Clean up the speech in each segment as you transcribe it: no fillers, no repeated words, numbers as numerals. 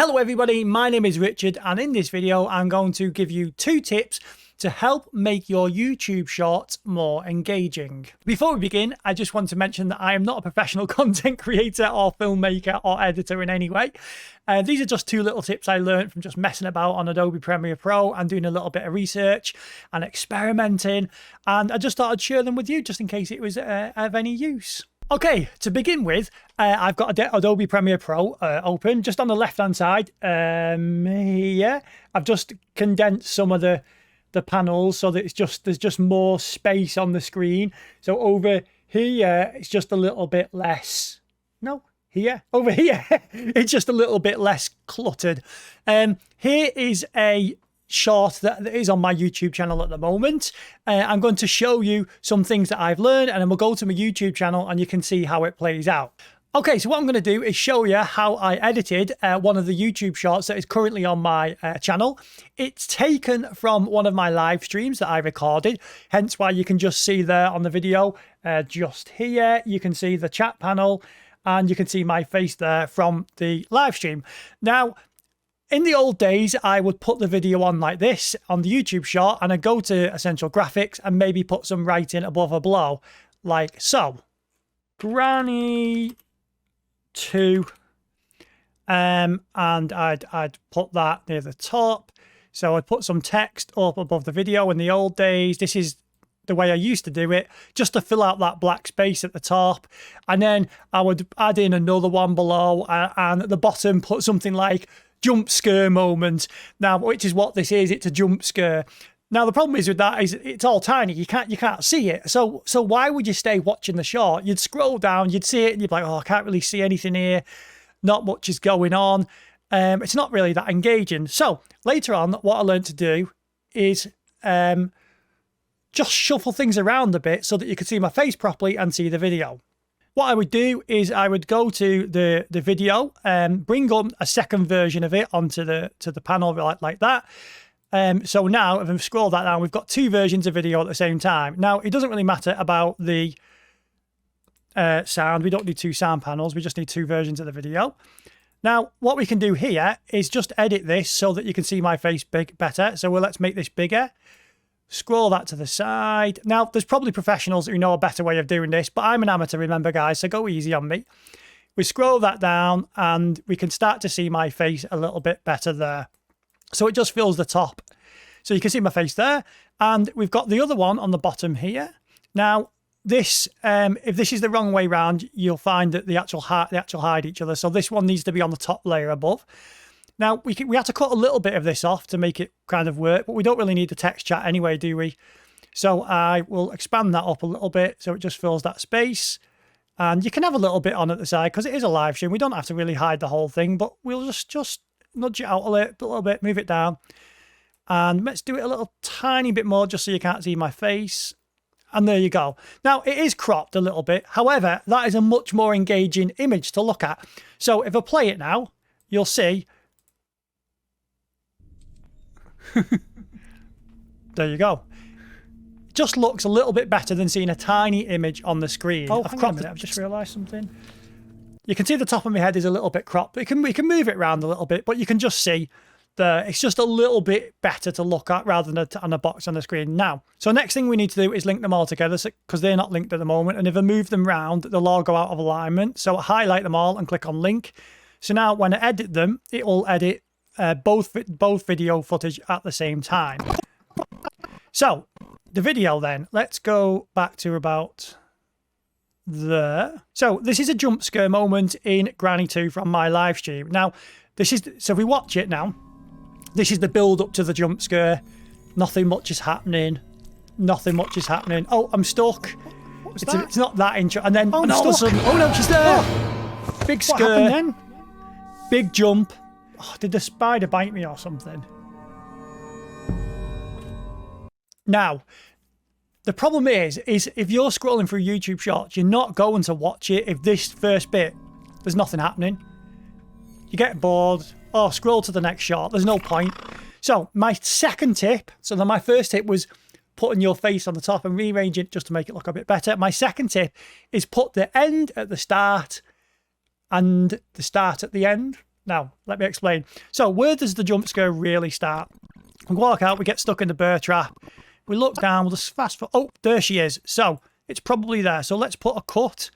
Hello everybody, my name is Richard and in this video I'm going to give you 2 tips to help make your YouTube shorts more engaging. Before we begin, I just want to mention that I am not a professional content creator or filmmaker or editor in any way. These are just 2 little tips I learned from just messing about on Adobe Premiere Pro and doing a little bit of research and experimenting, and I just thought I'd share them with you just in case it was of any use. Okay, to begin with, I've got Adobe Premiere Pro open just on the left-hand side. Here, I've just condensed some of the panels so that there's just more space on the screen. So over here, it's just a little bit less. No, here, over here, it's just a little bit less cluttered. Here is a short that is on my YouTube channel at the moment. I'm going to show you some things that I've learned, and then we'll go to my YouTube channel and you can see how it plays out. Okay, so what I'm going to do is show you how I edited one of the YouTube shorts that is currently on my channel. It's taken from one of my live streams that I recorded, hence why you can just see there on the video, just here, you can see the chat panel and you can see my face there from the live stream. Now, in the old days, I would put the video on like this on the YouTube short and I'd go to Essential Graphics and maybe put some writing above or below, like so. Granny 2, and I'd put that near the top. So I'd put some text up above the video in the old days. This is the way I used to do it, just to fill out that black space at the top. And then I would add in another one below and at the bottom put something like jump scare moment. Now, which is what this is, it's a jump scare. Now, the problem is with that is it's all tiny. You can't see it. So why would you stay watching the short? You'd scroll down, you'd see it, and you'd be like, oh, I can't really see anything here. Not much is going on. It's not really that engaging. So later on, what I learned to do is just shuffle things around a bit so that you could see my face properly and see the video. What I would do is I would go to the video and bring up a second version of it onto the panel like that. So now if I scroll that down, we've got 2 versions of video at the same time. Now, it doesn't really matter about the sound. We don't need 2 sound panels. We just need 2 versions of the video. Now, what we can do here is just edit this so that you can see my face better. So let's make this bigger. Scroll that to the side. Now, there's probably professionals who know a better way of doing this, but I'm an amateur, remember, guys, so go easy on me. We scroll that down and we can start to see my face a little bit better there. So it just fills the top. So you can see my face there. And we've got the other one on the bottom here. Now, this, if this is the wrong way round, you'll find that they actually hide each other. So this one needs to be on the top layer above. Now, we have to cut a little bit of this off to make it kind of work, but we don't really need the text chat anyway, do we? So I will expand that up a little bit so it just fills that space. And you can have a little bit on at the side because it is a live stream. We don't have to really hide the whole thing, but we'll just nudge it out a little bit, move it down. And let's do it a little tiny bit more just so you can't see my face. And there you go. Now, it is cropped a little bit. However, that is a much more engaging image to look at. So if I play it now, you'll see. There you go. It just looks a little bit better than seeing a tiny image on the screen. Oh, I've cropped it. I've just realised something. You can see the top of my head is a little bit cropped. We can move it around a little bit, but you can just see it's just a little bit better to look at rather than on a box on the screen now. So next thing we need to do is link them all together because they're not linked at the moment. And if I move them round, they'll all go out of alignment. So I highlight them all and click on link. So now when I edit them, it will edit both video footage at the same time. So the video then, let's go back to about there. So this is a jump scare moment in Granny 2 from my live stream. Now, so if we watch it now, this is the build up to the jump scare. Nothing much is happening. Nothing much is happening. Oh, I'm stuck. What was that? It's not that intro. And then, and all of a sudden, oh no, she's there. Oh, big scare. What happened then? Big jump. Oh, did the spider bite me or something? Now, the problem is if you're scrolling through YouTube Shorts, you're not going to watch it if this first bit, there's nothing happening. You get bored. Oh, scroll to the next shot. There's no point. So my second tip, so then my first tip was putting your face on the top and rearranging it just to make it look a bit better. My second tip is put the end at the start and the start at the end. Now, let me explain. So where does the jump scare really start? We walk out, we get stuck in the bear trap. We look down, we'll just fast forward. Oh, there she is. So it's probably there. So let's put a cut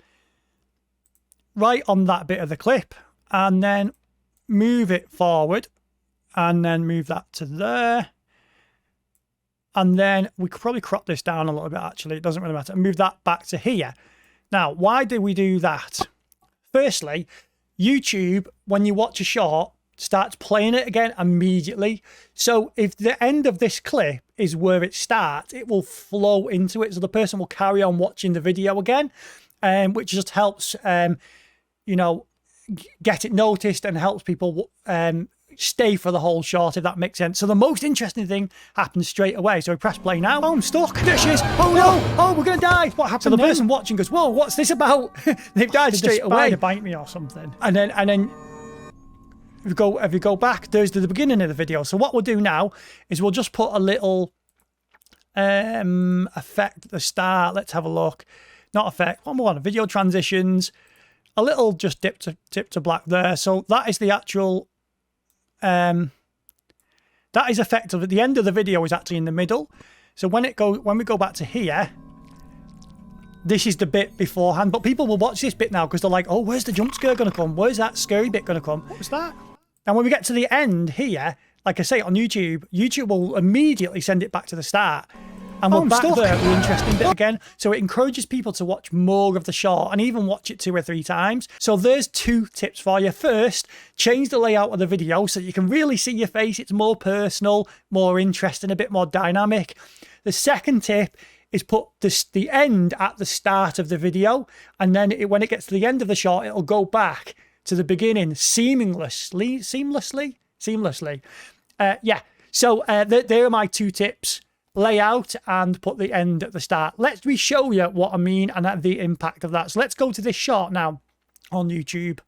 right on that bit of the clip and then move it forward and then move that to there. And then we could probably crop this down a little bit, actually. It doesn't really matter. Move that back to here. Now, why do we do that? Firstly, YouTube, when you watch a short, starts playing it again immediately. So if the end of this clip is where it starts, it will flow into it. So the person will carry on watching the video again, which just helps, you know, get it noticed and helps people stay for the whole shot, if that makes sense. So the most interesting thing happens straight away. So we press play now. Oh, I'm stuck. There she is. Oh no. Oh, we're going to die. What happened? So the person watching goes, whoa, what's this about? They've died straight away. Did the spider bite me or something? And then if you go back, there's the beginning of the video. So what we'll do now is we'll just put a little effect at the start. Let's have a look. Not effect. One more one. Video transitions. A little just dip to black there. So that is the actual. That is effective. At the end of the video is actually in the middle. So when we go back to here, this is the bit beforehand. But people will watch this bit now because they're like, oh, where's the jump scare going to come? Where's that scary bit going to come? What was that? And when we get to the end here, like I say on YouTube, YouTube will immediately send it back to the start. And we're back there at the interesting bit again. So it encourages people to watch more of the short and even watch it 2 or 3 times. So there's 2 tips for you. First, change the layout of the video so you can really see your face. It's more personal, more interesting, a bit more dynamic. The second tip is put the end at the start of the video. And then when it gets to the end of the short, it'll go back to the beginning seamlessly. Yeah. So there are my 2 tips. Layout and put the end at the start. Let me show you what I mean and the impact of that. So let's go to this short now on YouTube.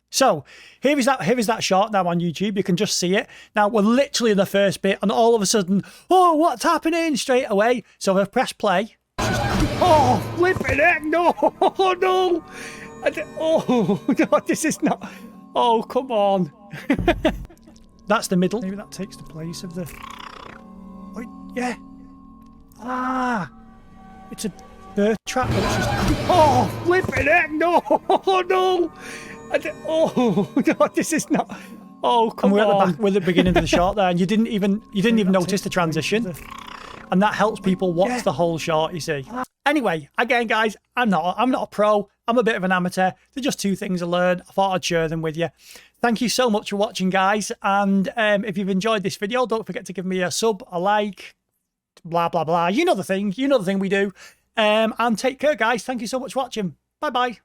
So here is that short now on YouTube. You can just see it. Now we're literally in the first bit and all of a sudden, oh, what's happening straight away? So if I press play, oh, flipping it, no, no. Oh, no, this is not, oh, come on. That's the middle. Maybe that takes the place of the, oh, yeah. Ah, it's a bear trap, but it's just, oh, flipping it, no, no. Oh, no, this is not, oh, come on. We're at the back, we're at the beginning of the shot there, and you didn't even notice the transition. And that helps people watch the whole shot, you see. Anyway, again, guys, I'm not a pro. I'm a bit of an amateur. They're just 2 things I learned. I thought I'd share them with you. Thank you so much for watching, guys. And if you've enjoyed this video, don't forget to give me a sub, a like, blah, blah, blah. You know the thing. You know the thing we do. And take care, guys. Thank you so much for watching. Bye-bye.